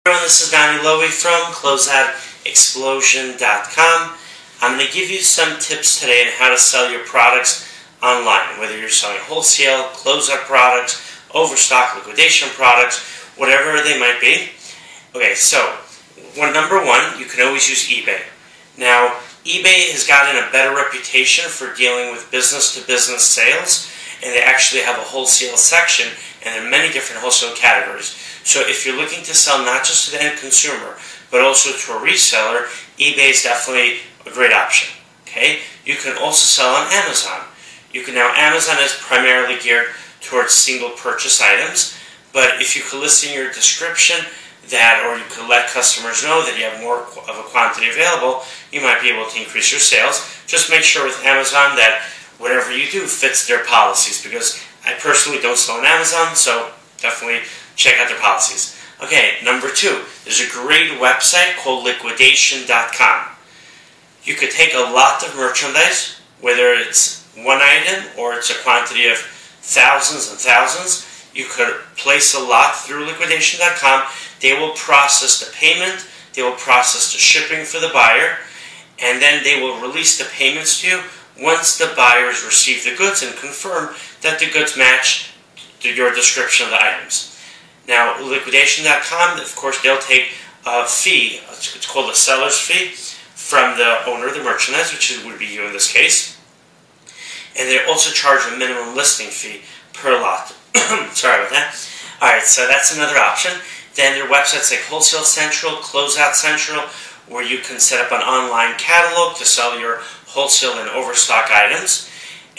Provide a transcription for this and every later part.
Everyone, this is Donny Lowy from Closeout.com. I'm going to give you some tips today on how to sell your products online, whether you're selling wholesale, closeout products, overstock, liquidation products, whatever they might be. Okay, so number one, you can always use eBay. Now, eBay has gotten a better reputation for dealing with business-to-business sales, and they actually have a wholesale section, and there are many different wholesale categories. So if you're looking to sell not just to the end consumer, but also to a reseller, eBay is definitely a great option. Okay, you can also sell on Amazon. Amazon is primarily geared towards single purchase items, but if you could list in your description that, or you could let customers know that you have more of a quantity available, you might be able to increase your sales. Just make sure with Amazon that whatever you do fits their policies, because I personally don't sell on Amazon, so definitely check out their policies. Okay, number two, there's a great website called Liquidation.com. You could take a lot of merchandise, whether it's one item or it's a quantity of thousands and thousands. You could place a lot through Liquidation.com. They will process the payment, they will process the shipping for the buyer, and then they will release the payments to you once the buyers receive the goods and confirm that the goods match your description of the items. Now, Liquidation.com, of course, they'll take a fee, it's called a seller's fee, from the owner of the merchandise, which would be you in this case. And they also charge a minimum listing fee per lot. Sorry about that. Alright, so that's another option. Then there are websites like Wholesale Central, Closeout Central, where you can set up an online catalog to sell your wholesale and overstock items.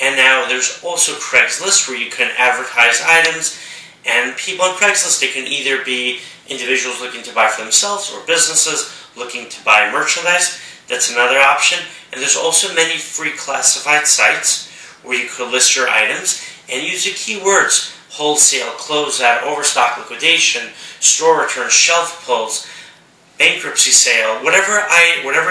And now there's also Craigslist, where you can advertise items. And people on Craigslist, they can either be individuals looking to buy for themselves or businesses looking to buy merchandise. That's another option. And there's also many free classified sites where you could list your items and use the keywords wholesale, closeout, overstock, liquidation, store returns, shelf pulls, bankruptcy sale, whatever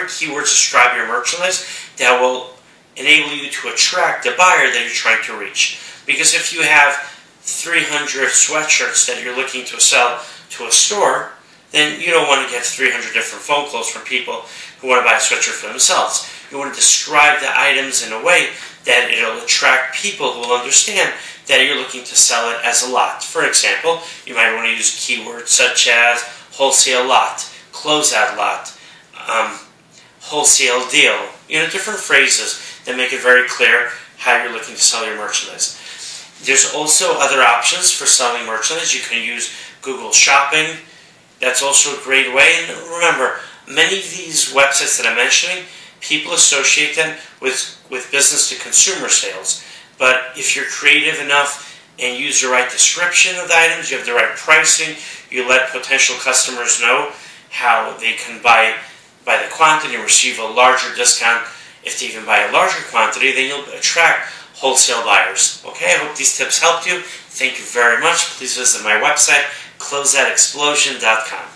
keywords describe your merchandise that will enable you to attract the buyer that you're trying to reach. Because if you have 300 sweatshirts that you're looking to sell to a store, then you don't want to get 300 different phone calls from people who want to buy a sweatshirt for themselves. You want to describe the items in a way that it'll attract people who will understand that you're looking to sell it as a lot. For example, you might want to use keywords such as wholesale lot, closeout lot, wholesale deal. Different phrases that make it very clear how you're looking to sell your merchandise. There's also other options for selling merchandise. You can use Google Shopping. That's also a great way. And remember, many of these websites that I'm mentioning, people associate them with business-to-consumer sales. But if you're creative enough and use the right description of the items, you have the right pricing, you let potential customers know how they can buy the quantity and receive a larger discount if they even buy a larger quantity, then you'll attract wholesale buyers. Okay, I hope these tips helped you. Thank you very much. Please visit my website, Closeoutexplosion.com.